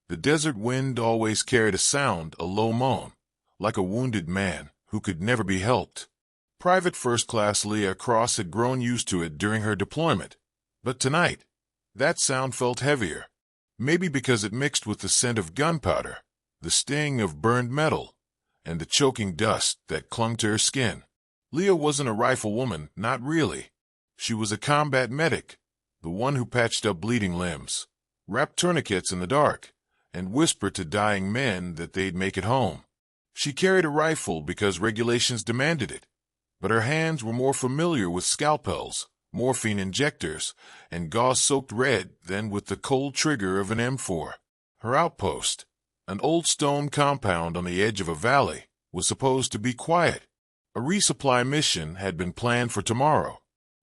The desert wind always carried a sound, a low moan, like a wounded man who could never be helped. Private First Class Leah Cross had grown used to it during her deployment, but tonight, that sound felt heavier, maybe because it mixed with the scent of gunpowder, the sting of burned metal, and the choking dust that clung to her skin. Leah wasn't a riflewoman, not really. She was a combat medic, the one who patched up bleeding limbs, wrapped tourniquets in the dark, and whispered to dying men that they'd make it home. She carried a rifle because regulations demanded it, but her hands were more familiar with scalpels, morphine injectors, and gauze-soaked red than with the cold trigger of an M4. Her outpost, an old stone compound on the edge of a valley, was supposed to be quiet. A resupply mission had been planned for tomorrow.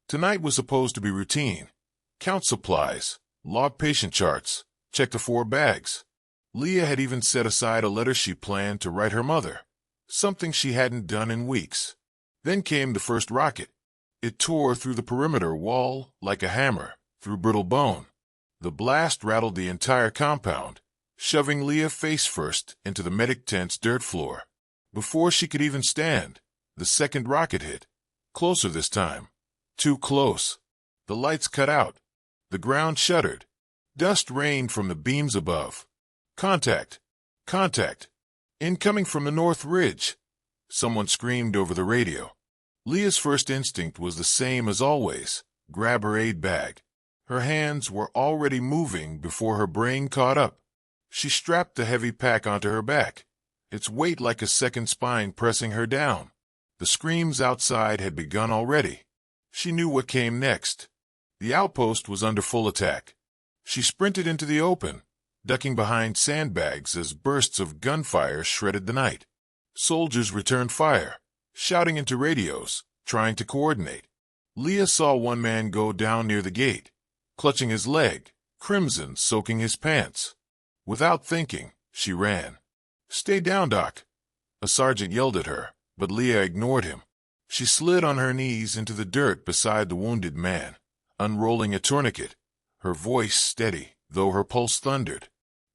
Tonight was supposed to be routine. Count supplies, log patient charts, check the 4 bags. Leah had even set aside a letter she planned to write her mother, something she hadn't done in weeks. Then came the first rocket. It tore through the perimeter wall like a hammer through brittle bone. The blast rattled the entire compound, shoving Leah face first into the medic tent's dirt floor. Before she could even stand, the second rocket hit. Closer this time. Too close. The lights cut out. The ground shuddered. Dust rained from the beams above. Contact! Contact! Incoming from the North Ridge! Someone screamed over the radio. Leah's first instinct was the same as always. Grab her aid bag. Her hands were already moving before her brain caught up. She strapped the heavy pack onto her back, its weight like a second spine pressing her down. The screams outside had begun already. She knew what came next. The outpost was under full attack. She sprinted into the open, ducking behind sandbags as bursts of gunfire shredded the night. Soldiers returned fire, shouting into radios, trying to coordinate. Leah saw one man go down near the gate, clutching his leg, crimson soaking his pants. Without thinking, she ran. "Stay down, Doc." A sergeant yelled at her, but Leah ignored him. She slid on her knees into the dirt beside the wounded man, unrolling a tourniquet, her voice steady, though her pulse thundered.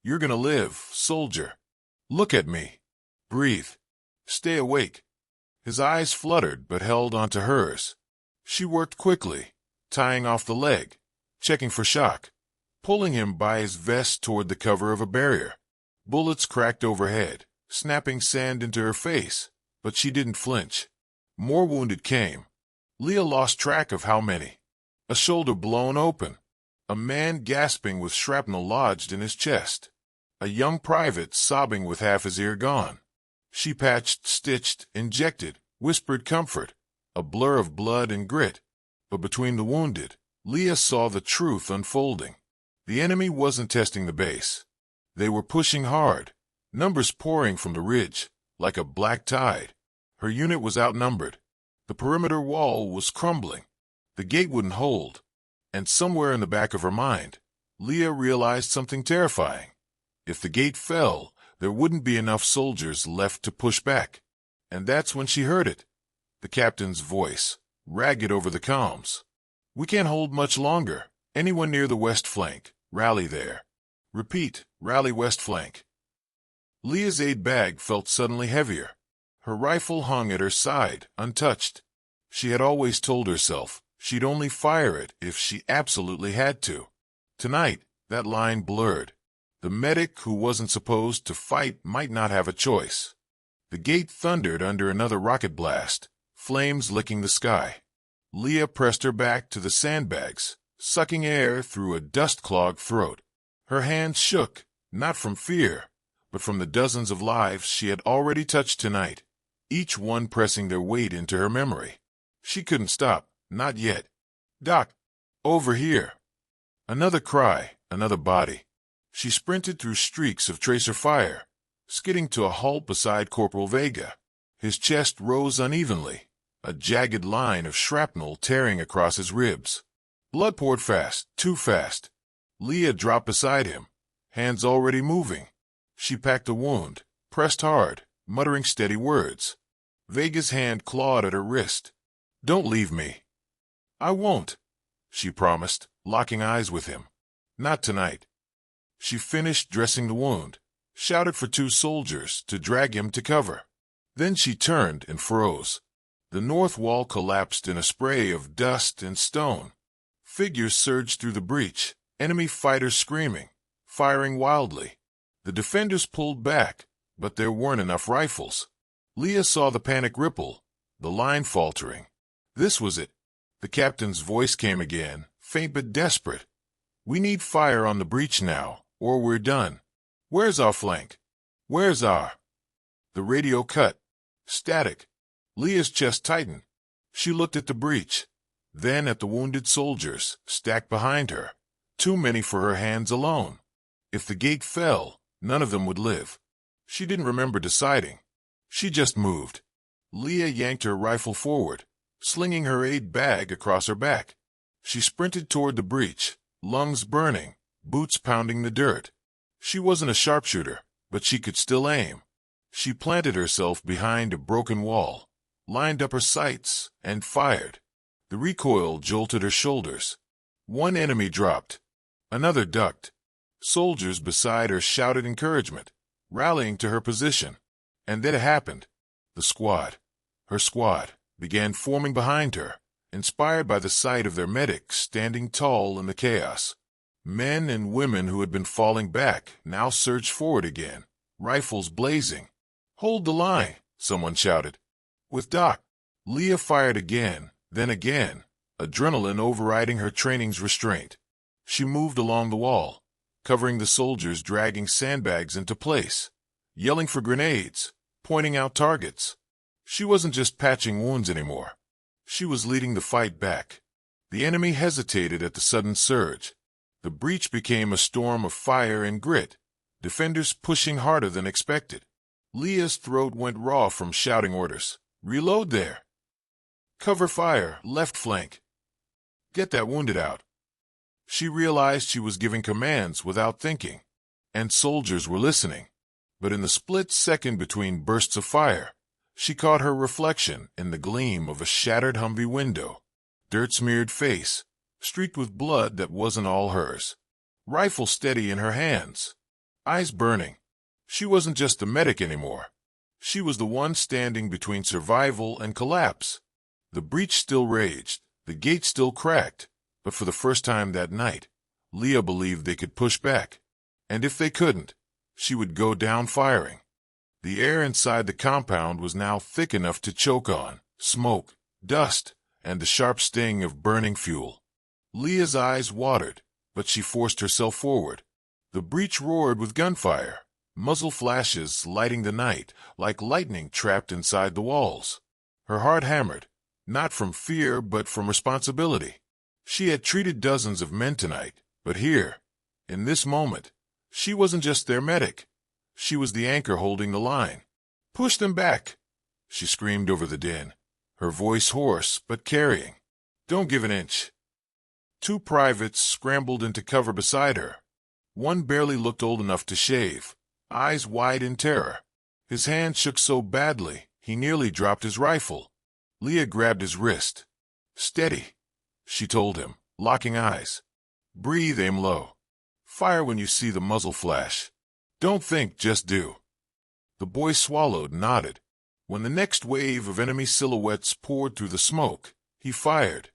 "You're gonna live, soldier. Look at me. Breathe. Stay awake." His eyes fluttered but held onto hers. She worked quickly, tying off the leg, checking for shock, pulling him by his vest toward the cover of a barrier. Bullets cracked overhead, snapping sand into her face, but she didn't flinch. More wounded came. Leah lost track of how many. A shoulder blown open. A man gasping with shrapnel lodged in his chest. A young private sobbing with half his ear gone. She patched, stitched, injected, whispered comfort, a blur of blood and grit. But between the wounded, Leah saw the truth unfolding. The enemy wasn't testing the base. They were pushing hard, numbers pouring from the ridge, like a black tide. Her unit was outnumbered. The perimeter wall was crumbling. The gate wouldn't hold. And somewhere in the back of her mind, Leah realized something terrifying. If the gate fell, there wouldn't be enough soldiers left to push back. And that's when she heard it. The captain's voice, ragged over the comms. "We can't hold much longer. Anyone near the west flank, rally there. Repeat, rally west flank." Leah's aid bag felt suddenly heavier. Her rifle hung at her side, untouched. She had always told herself she'd only fire it if she absolutely had to. Tonight, that line blurred. The medic who wasn't supposed to fight might not have a choice. The gate thundered under another rocket blast, flames licking the sky. Leah pressed her back to the sandbags, sucking air through a dust-clogged throat. Her hands shook, not from fear, but from the dozens of lives she had already touched tonight, each one pressing their weight into her memory. She couldn't stop, not yet. "Doc, over here." Another cry, another body. She sprinted through streaks of tracer fire, skidding to a halt beside Corporal Vega. His chest rose unevenly, a jagged line of shrapnel tearing across his ribs. Blood poured fast, too fast. Leah dropped beside him, hands already moving. She packed the wound, pressed hard, muttering steady words. Vega's hand clawed at her wrist. "Don't leave me." "I won't," she promised, locking eyes with him. "Not tonight." She finished dressing the wound, shouted for 2 soldiers to drag him to cover. Then she turned and froze. The north wall collapsed in a spray of dust and stone. Figures surged through the breach, enemy fighters screaming, firing wildly. The defenders pulled back, but there weren't enough rifles. Leah saw the panic ripple, the line faltering. This was it. The captain's voice came again, faint but desperate. "We need fire on the breach now, or we're done. Where's our flank? Where's our—" The radio cut. Static. Leah's chest tightened. She looked at the breach, then at the wounded soldiers stacked behind her. Too many for her hands alone. If the gate fell, none of them would live. She didn't remember deciding. She just moved. Leah yanked her rifle forward, slinging her aid bag across her back. She sprinted toward the breach, lungs burning, boots pounding the dirt. She wasn't a sharpshooter, but she could still aim. She planted herself behind a broken wall, lined up her sights, and fired. The recoil jolted her shoulders. One enemy dropped. Another ducked. Soldiers beside her shouted encouragement, rallying to her position. And then it happened. The squad, her squad, began forming behind her, inspired by the sight of their medic standing tall in the chaos. Men and women who had been falling back now surged forward again, rifles blazing. "Hold the line," someone shouted. "With Doc." Leah fired again, then again, adrenaline overriding her training's restraint. She moved along the wall, covering the soldiers dragging sandbags into place, yelling for grenades, pointing out targets. She wasn't just patching wounds anymore. She was leading the fight back. The enemy hesitated at the sudden surge. The breach became a storm of fire and grit, defenders pushing harder than expected. Leah's throat went raw from shouting orders. "Reload there. Cover fire, left flank. Get that wounded out." She realized she was giving commands without thinking, and soldiers were listening. But in the split second between bursts of fire, she caught her reflection in the gleam of a shattered Humvee window. Dirt-smeared face, streaked with blood that wasn't all hers. Rifle steady in her hands. Eyes burning. She wasn't just a medic anymore. She was the one standing between survival and collapse. The breach still raged, the gate still cracked, but for the first time that night, Leah believed they could push back. And if they couldn't, she would go down firing. The air inside the compound was now thick enough to choke on smoke, dust, and the sharp sting of burning fuel. Leah's eyes watered, but she forced herself forward. The breach roared with gunfire, muzzle flashes lighting the night like lightning trapped inside the walls. Her heart hammered, not from fear but from responsibility. She had treated dozens of men tonight, but here, in this moment, she wasn't just their medic. She was the anchor holding the line. "Push them back," she screamed over the din, her voice hoarse but carrying. "Don't give an inch." 2 privates scrambled into cover beside her. One barely looked old enough to shave, eyes wide in terror. His hand shook so badly, he nearly dropped his rifle. Leah grabbed his wrist. "Steady," she told him, locking eyes. "Breathe, aim low. Fire when you see the muzzle flash. Don't think, just do." The boy swallowed, nodded. When the next wave of enemy silhouettes poured through the smoke, he fired.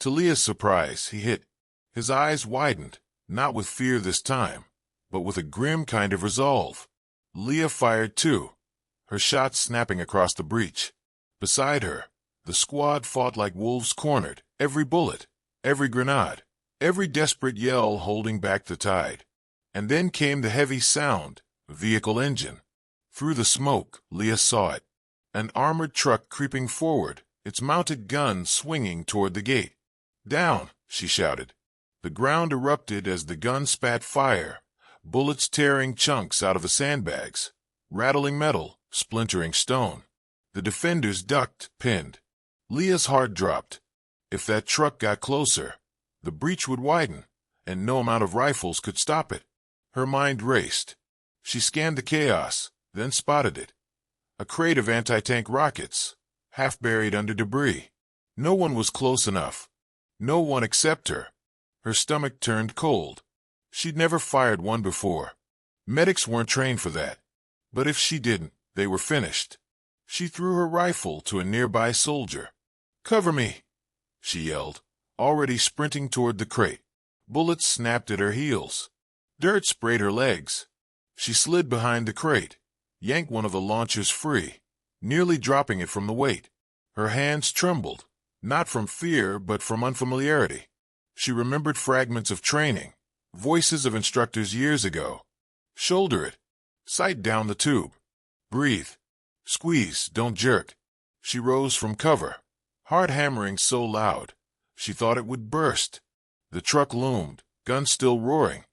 To Leah's surprise, he hit. His eyes widened, not with fear this time, but with a grim kind of resolve. Leah fired too, her shot snapping across the breach. Beside her, the squad fought like wolves cornered, every bullet, every grenade, every desperate yell holding back the tide. And then came the heavy sound, a vehicle engine. Through the smoke, Leah saw it. An armored truck creeping forward, its mounted gun swinging toward the gate. "Down!" she shouted. The ground erupted as the gun spat fire, bullets tearing chunks out of the sandbags, rattling metal, splintering stone. The defenders ducked, pinned. Leah's heart dropped. If that truck got closer, the breach would widen, and no amount of rifles could stop it. Her mind raced. She scanned the chaos, then spotted it. A crate of anti-tank rockets, half buried under debris. No one was close enough. No one except her. Her stomach turned cold. She'd never fired one before. Medics weren't trained for that. But if she didn't, they were finished. She threw her rifle to a nearby soldier. "Cover me," she yelled, already sprinting toward the crate. Bullets snapped at her heels. Dirt sprayed her legs. She slid behind the crate, yanked one of the launchers free, nearly dropping it from the weight. Her hands trembled, not from fear but from unfamiliarity. She remembered fragments of training, voices of instructors years ago. Shoulder it. Sight down the tube. Breathe. Squeeze, don't jerk. She rose from cover, heart hammering so loud she thought it would burst. The truck loomed, gun still roaring.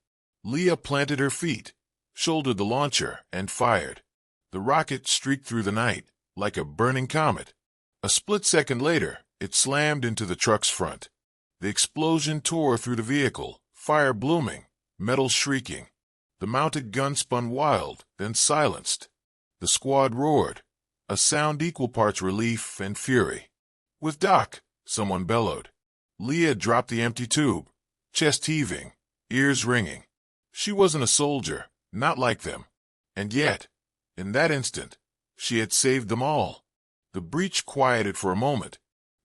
Leah planted her feet, shouldered the launcher, and fired. The rocket streaked through the night, like a burning comet. A split second later, it slammed into the truck's front. The explosion tore through the vehicle, fire blooming, metal shrieking. The mounted gun spun wild, then silenced. The squad roared, a sound equal parts relief and fury. "With Doc," someone bellowed. Leah dropped the empty tube, chest heaving, ears ringing. She wasn't a soldier, not like them. And yet, in that instant, she had saved them all. The breach quieted for a moment.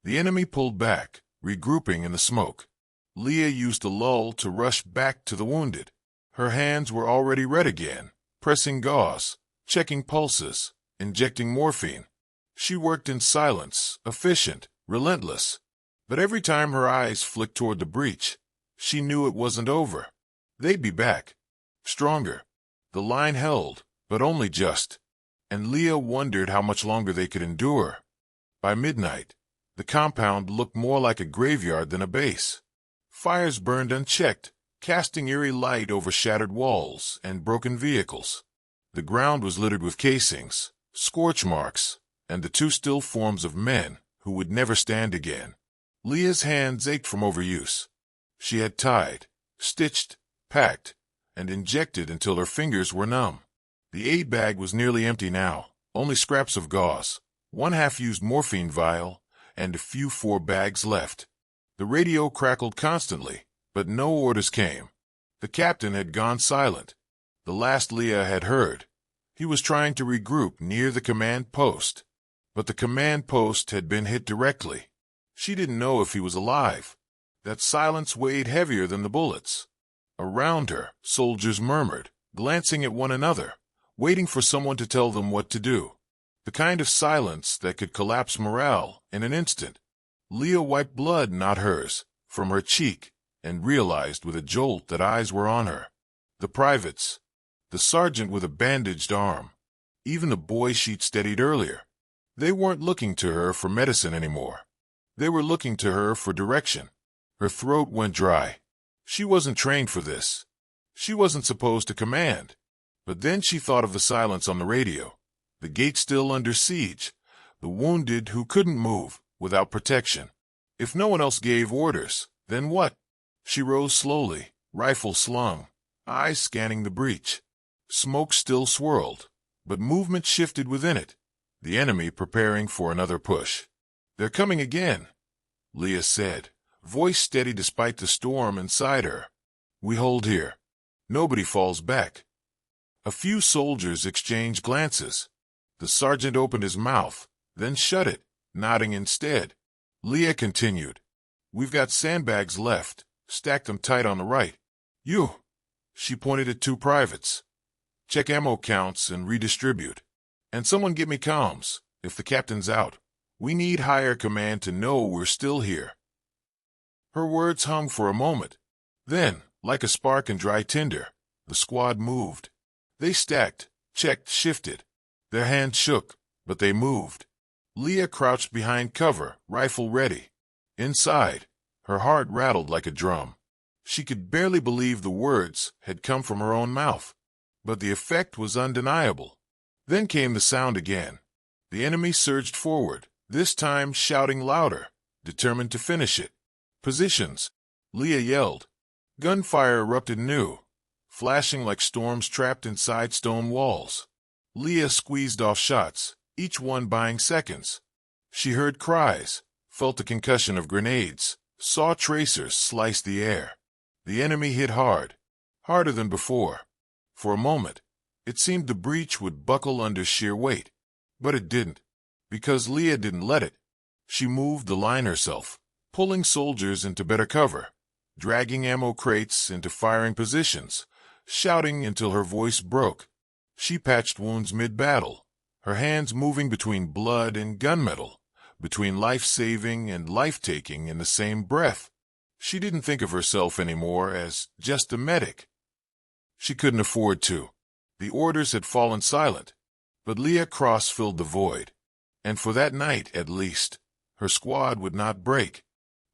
The enemy pulled back, regrouping in the smoke. Leah used the lull to rush back to the wounded. Her hands were already red again, pressing gauze, checking pulses, injecting morphine. She worked in silence, efficient, relentless. But every time her eyes flicked toward the breach, she knew it wasn't over. They'd be back. Stronger. The line held, but only just. And Leah wondered how much longer they could endure. By midnight, the compound looked more like a graveyard than a base. Fires burned unchecked, casting eerie light over shattered walls and broken vehicles. The ground was littered with casings, scorch marks, and the two still forms of men who would never stand again. Leah's hands ached from overuse. She had tied, stitched, packed, and injected until her fingers were numb. The aid bag was nearly empty now, only scraps of gauze, one half-used morphine vial, and a few 4 bags left. The radio crackled constantly, but no orders came. The captain had gone silent. The last Leah had heard. He was trying to regroup near the command post. But the command post had been hit directly. She didn't know if he was alive. That silence weighed heavier than the bullets. Around her, soldiers murmured, glancing at one another, waiting for someone to tell them what to do. The kind of silence that could collapse morale in an instant. Leah wiped blood, not hers, from her cheek, and realized with a jolt that eyes were on her. The privates, the sergeant with a bandaged arm, even the boy she'd steadied earlier. They weren't looking to her for medicine anymore. They were looking to her for direction. Her throat went dry. She wasn't trained for this. She wasn't supposed to command. But then she thought of the silence on the radio, the gate still under siege, the wounded who couldn't move without protection. If no one else gave orders, then what? She rose slowly, rifle slung, eyes scanning the breach. Smoke still swirled, but movement shifted within it, the enemy preparing for another push. "They're coming again," Leah said, voice steady despite the storm inside her. "We hold here. Nobody falls back." A few soldiers exchanged glances. The sergeant opened his mouth, then shut it, nodding instead. Leah continued. "We've got sandbags left. Stack them tight on the right. You." She pointed at 2 privates. "Check ammo counts and redistribute. And someone get me comms, if the captain's out. We need higher command to know we're still here." Her words hung for a moment. Then, like a spark in dry tinder, the squad moved. They stacked, checked, shifted. Their hands shook, but they moved. Leah crouched behind cover, rifle ready. Inside, her heart rattled like a drum. She could barely believe the words had come from her own mouth. But the effect was undeniable. Then came the sound again. The enemy surged forward, this time shouting louder, determined to finish it. "Positions!" Leah yelled. Gunfire erupted anew, flashing like storms trapped inside stone walls. Leah squeezed off shots, each one buying seconds. She heard cries, felt the concussion of grenades, saw tracers slice the air. The enemy hit hard. harder than before. For a moment, it seemed the breach would buckle under sheer weight. But it didn't, because Leah didn't let it. She moved the line herself, pulling soldiers into better cover, dragging ammo crates into firing positions, shouting until her voice broke. She patched wounds mid-battle, her hands moving between blood and gunmetal, between life-saving and life-taking in the same breath. She didn't think of herself anymore as just a medic. She couldn't afford to. The orders had fallen silent, but Leah Cross filled the void. And for that night, at least, her squad would not break.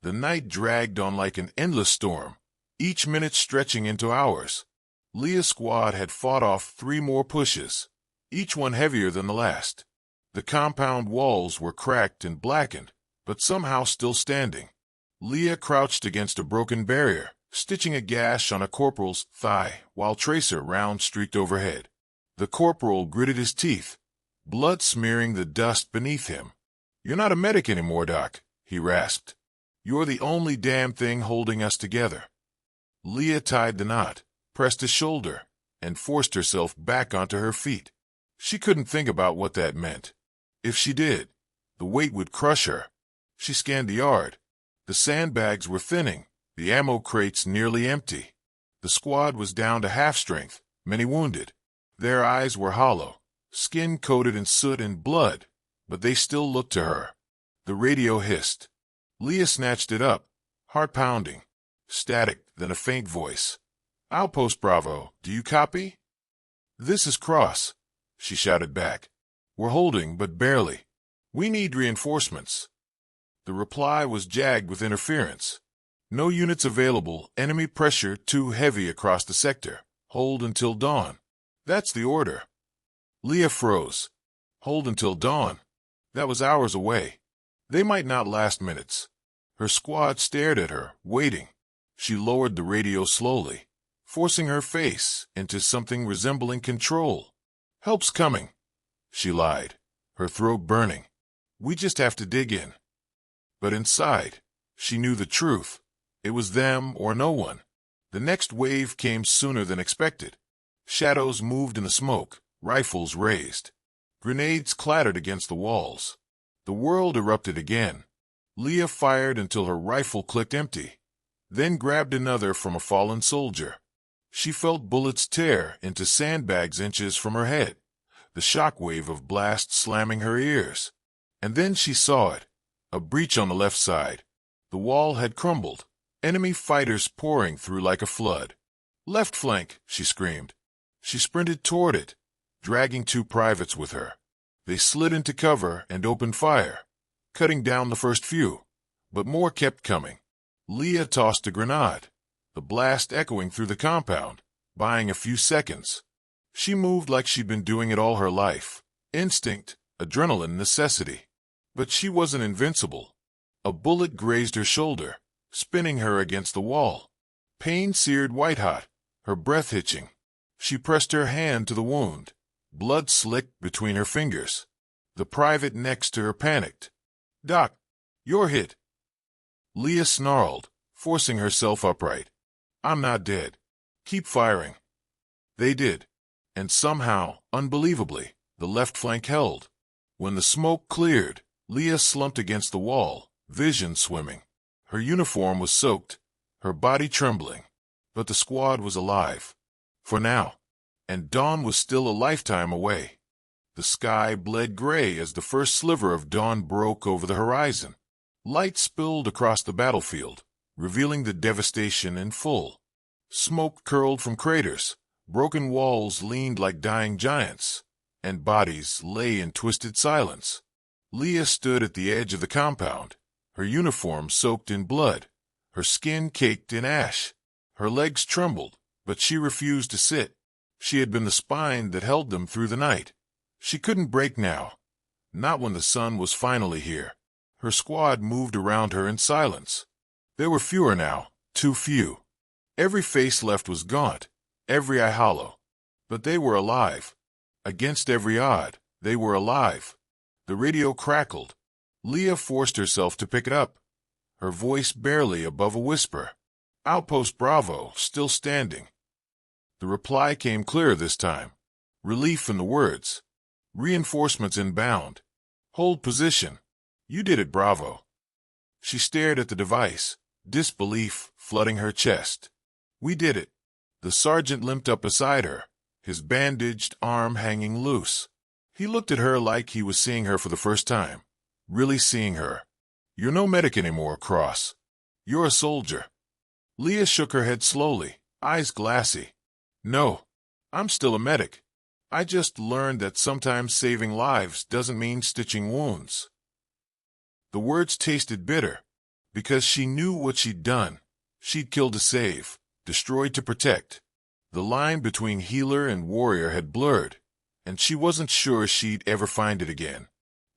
The night dragged on like an endless storm, each minute stretching into hours. Leah's squad had fought off 3 more pushes, each one heavier than the last. The compound walls were cracked and blackened, but somehow still standing. Leah crouched against a broken barrier, stitching a gash on a corporal's thigh while Tracer round-streaked overhead. The corporal gritted his teeth, blood smearing the dust beneath him. "You're not a medic anymore, Doc," he rasped. "You're the only damn thing holding us together." Leah tied the knot, pressed his shoulder, and forced herself back onto her feet. She couldn't think about what that meant. If she did, the weight would crush her. She scanned the yard. The sandbags were thinning, the ammo crates nearly empty. The squad was down to half strength, many wounded. Their eyes were hollow, skin coated in soot and blood, but they still looked to her. The radio hissed. Leah snatched it up, heart pounding. Static, then a faint voice. "Outpost Bravo, do you copy?" "This is Cross," she shouted back. "We're holding, but barely. We need reinforcements." The reply was jagged with interference. "No units available, enemy pressure too heavy across the sector. Hold until dawn." "That's the order." Leah froze. Hold until dawn. That was hours away. They might not last minutes. Her squad stared at her, waiting. She lowered the radio slowly, forcing her face into something resembling control. "Help's coming," she lied, her throat burning. "We just have to dig in." But inside, she knew the truth. It was them or no one. The next wave came sooner than expected. Shadows moved in the smoke, rifles raised. Grenades clattered against the walls. The world erupted again. Leah fired until her rifle clicked empty, then grabbed another from a fallen soldier. She felt bullets tear into sandbags inches from her head, the shockwave of blast slamming her ears. And then she saw it, a breach on the left side. The wall had crumbled, enemy fighters pouring through like a flood. "Left flank," she screamed. She sprinted toward it, dragging 2 privates with her. They slid into cover and opened fire, cutting down the first few, but more kept coming. Leah tossed a grenade, the blast echoing through the compound, buying a few seconds. She moved like she'd been doing it all her life. Instinct, adrenaline, necessity. But she wasn't invincible. A bullet grazed her shoulder, spinning her against the wall. Pain seared white-hot, her breath hitching. She pressed her hand to the wound, blood slicked between her fingers. The private next to her panicked. "Doc, you're hit." Leah snarled, forcing herself upright. "I'm not dead. Keep firing." They did, and somehow, unbelievably, the left flank held. When the smoke cleared, Leah slumped against the wall, vision swimming. Her uniform was soaked, her body trembling, but the squad was alive. For now. And dawn was still a lifetime away. The sky bled gray as the first sliver of dawn broke over the horizon. Light spilled across the battlefield, revealing the devastation in full. Smoke curled from craters, broken walls leaned like dying giants, and bodies lay in twisted silence. Leah stood at the edge of the compound, her uniform soaked in blood, her skin caked in ash. Her legs trembled, but she refused to sit. She had been the spine that held them through the night. She couldn't break now, not when the sun was finally here. Her squad moved around her in silence. There were fewer now, too few. Every face left was gaunt, every eye hollow. But they were alive. Against every odd, they were alive. The radio crackled. Leah forced herself to pick it up, her voice barely above a whisper. "Outpost Bravo, still standing." The reply came clearer this time. Relief in the words. Reinforcements inbound. Hold position. You did it, bravo. She stared at the device, disbelief flooding her chest. We did it. The sergeant limped up beside her, his bandaged arm hanging loose. He looked at her like he was seeing her for the first time. Really seeing her. You're no medic anymore, Cross. You're a soldier. Leah shook her head slowly, eyes glassy. No, I'm still a medic. I just learned that sometimes saving lives doesn't mean stitching wounds. The words tasted bitter, because she knew what she'd done. She'd killed to save, destroyed to protect. The line between healer and warrior had blurred, and she wasn't sure she'd ever find it again.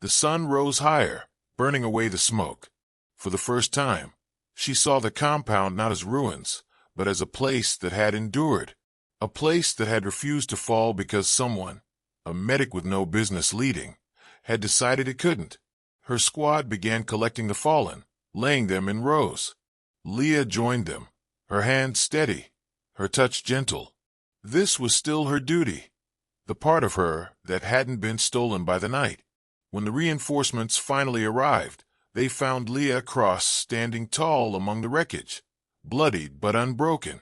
The sun rose higher, burning away the smoke. For the first time, she saw the compound not as ruins, but as a place that had endured. A place that had refused to fall because someone, a medic with no business leading, had decided it couldn't. Her squad began collecting the fallen, laying them in rows. Leah joined them, her hand steady, her touch gentle. This was still her duty, the part of her that hadn't been stolen by the night. When the reinforcements finally arrived, they found Leah Cross standing tall among the wreckage, bloodied but unbroken.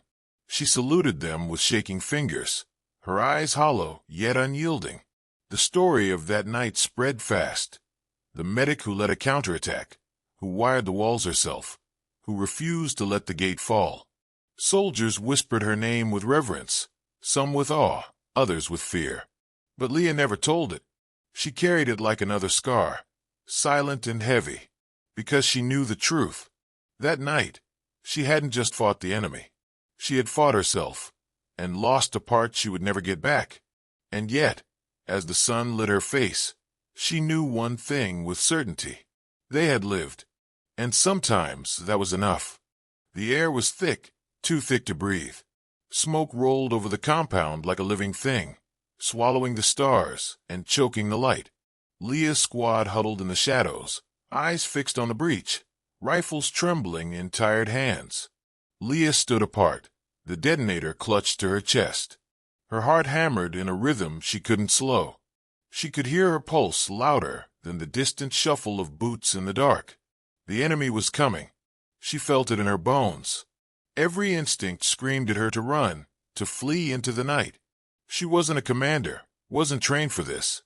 She saluted them with shaking fingers, her eyes hollow yet unyielding. The story of that night spread fast. The medic who led a counterattack, who wired the walls herself, who refused to let the gate fall. Soldiers whispered her name with reverence, some with awe, others with fear. But Leah never told it. She carried it like another scar, silent and heavy, because she knew the truth. That night, she hadn't just fought the enemy. She had fought herself, and lost a part she would never get back. And yet, as the sun lit her face, she knew one thing with certainty. They had lived, and sometimes that was enough. The air was thick, too thick to breathe. Smoke rolled over the compound like a living thing, swallowing the stars and choking the light. Leah's squad huddled in the shadows, eyes fixed on the breach, rifles trembling in tired hands. Leah stood apart, the detonator clutched to her chest. Her heart hammered in a rhythm she couldn't slow. She could hear her pulse louder than the distant shuffle of boots in the dark. The enemy was coming. She felt it in her bones. Every instinct screamed at her to run, to flee into the night. She wasn't a commander, wasn't trained for this.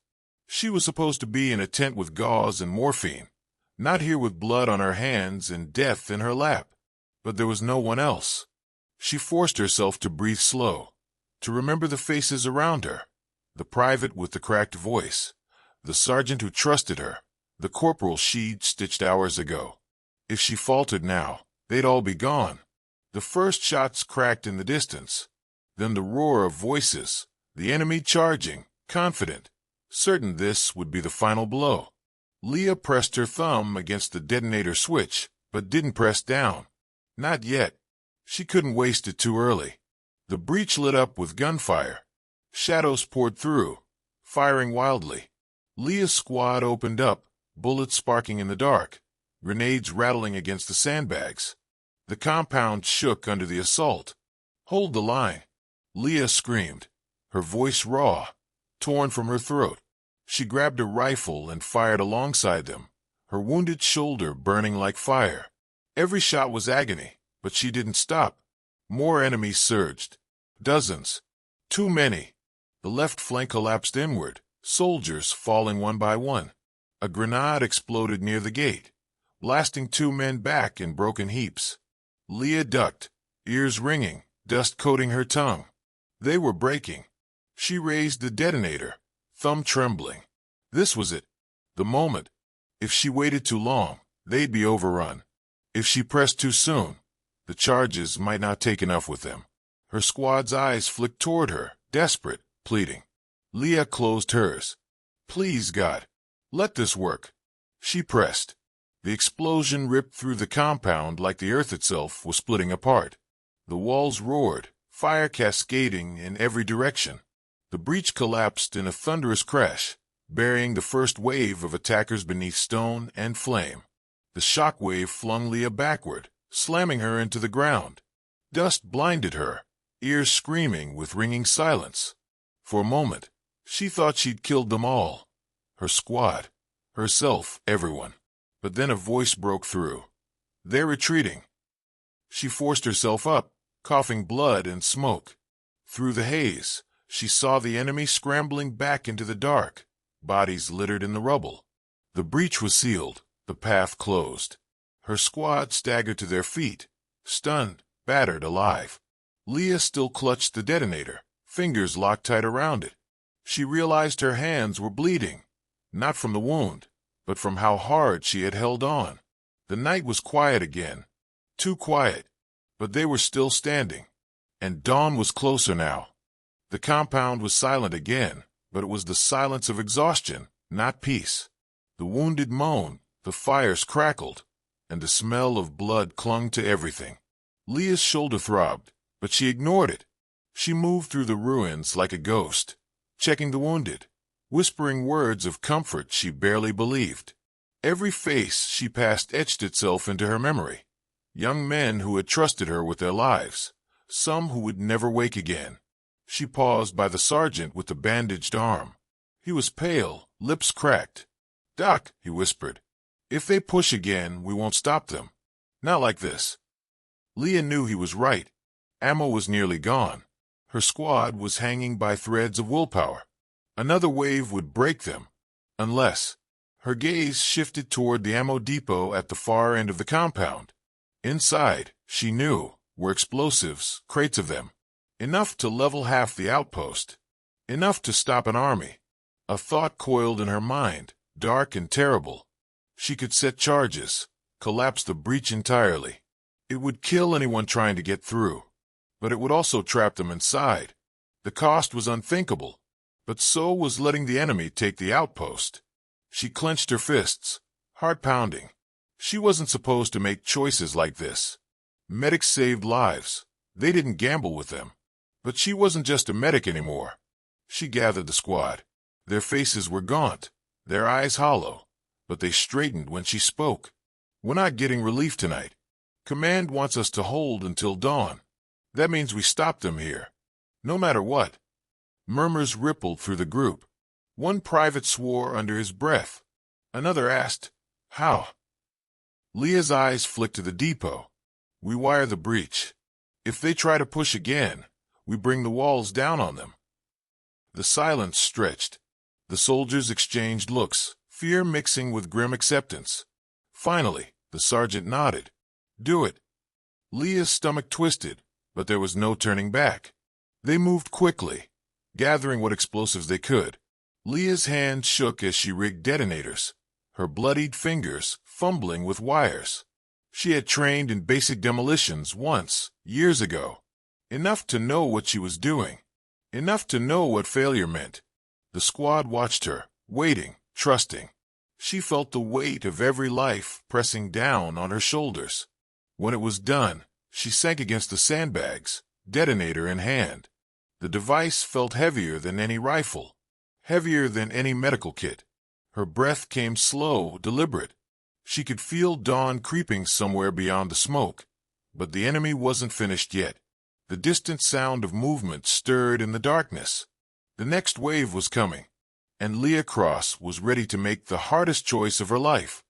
She was supposed to be in a tent with gauze and morphine, not here with blood on her hands and death in her lap. But there was no one else. She forced herself to breathe slow, to remember the faces around her, the private with the cracked voice, the sergeant who trusted her, the corporal she'd stitched hours ago. If she faltered now, they'd all be gone. The first shots cracked in the distance, then the roar of voices, the enemy charging, confident, certain this would be the final blow. Leah pressed her thumb against the detonator switch, but didn't press down. Not yet. She couldn't waste it too early. The breach lit up with gunfire. Shadows poured through, firing wildly. Leah's squad opened up, bullets sparking in the dark, grenades rattling against the sandbags. The compound shook under the assault. Hold the line. Leah screamed, her voice raw, torn from her throat. She grabbed a rifle and fired alongside them, her wounded shoulder burning like fire. Every shot was agony, but she didn't stop. More enemies surged. Dozens. Too many. The left flank collapsed inward, soldiers falling one by one. A grenade exploded near the gate, blasting 2 men back in broken heaps. Leah ducked, ears ringing, dust coating her tongue. They were breaking. She raised the detonator, thumb trembling. This was it. The moment. If she waited too long, they'd be overrun. If she pressed too soon, the charges might not take enough with them. Her squad's eyes flicked toward her, desperate, pleading. Leah closed hers. Please, God, let this work. She pressed. The explosion ripped through the compound like the earth itself was splitting apart. The walls roared, fire cascading in every direction. The breach collapsed in a thunderous crash, burying the first wave of attackers beneath stone and flame. The shock wave flung Leah backward, slamming her into the ground. Dust blinded her, ears screaming with ringing silence. For a moment, she thought she'd killed them all. Her squad, herself, everyone. But then a voice broke through. "They're retreating." She forced herself up, coughing blood and smoke. Through the haze, she saw the enemy scrambling back into the dark, bodies littered in the rubble. The breach was sealed, the path closed. Her squad staggered to their feet, stunned, battered alive. Leah still clutched the detonator, fingers locked tight around it. She realized her hands were bleeding, not from the wound, but from how hard she had held on. The night was quiet again. Too quiet, but they were still standing. And dawn was closer now. The compound was silent again, but it was the silence of exhaustion, not peace. The wounded moaned, the fires crackled, and the smell of blood clung to everything. Leah's shoulder throbbed, but she ignored it. She moved through the ruins like a ghost, checking the wounded, whispering words of comfort she barely believed. Every face she passed etched itself into her memory. Young men who had trusted her with their lives, some who would never wake again. She paused by the sergeant with the bandaged arm. He was pale, lips cracked. "Doc," he whispered, "if they push again, we won't stop them. Not like this." Leah knew he was right. Ammo was nearly gone. Her squad was hanging by threads of willpower. Another wave would break them. Unless... Her gaze shifted toward the ammo depot at the far end of the compound. Inside, she knew, were explosives, crates of them. Enough to level half the outpost. Enough to stop an army. A thought coiled in her mind, dark and terrible. She could set charges, collapse the breach entirely. It would kill anyone trying to get through. But it would also trap them inside. The cost was unthinkable. But so was letting the enemy take the outpost. She clenched her fists, heart pounding. She wasn't supposed to make choices like this. Medics saved lives. They didn't gamble with them. But she wasn't just a medic anymore. She gathered the squad. Their faces were gaunt, their eyes hollow, but they straightened when she spoke. "We're not getting relief tonight. Command wants us to hold until dawn. That means we stop them here. No matter what." Murmurs rippled through the group. One private swore under his breath. Another asked, "How?" Leah's eyes flicked to the depot. "We wire the breach. If they try to push again, we bring the walls down on them." The silence stretched. The soldiers exchanged looks, fear mixing with grim acceptance. Finally, the sergeant nodded. "Do it." Leah's stomach twisted, but there was no turning back. They moved quickly, gathering what explosives they could. Leah's hand shook as she rigged detonators, her bloodied fingers fumbling with wires. She had trained in basic demolitions once, years ago. Enough to know what she was doing. Enough to know what failure meant. The squad watched her, waiting, trusting. She felt the weight of every life pressing down on her shoulders. When it was done, she sank against the sandbags, detonator in hand. The device felt heavier than any rifle, heavier than any medical kit. Her breath came slow, deliberate. She could feel dawn creeping somewhere beyond the smoke, but the enemy wasn't finished yet. The distant sound of movement stirred in the darkness. The next wave was coming, and Leah Cross was ready to make the hardest choice of her life.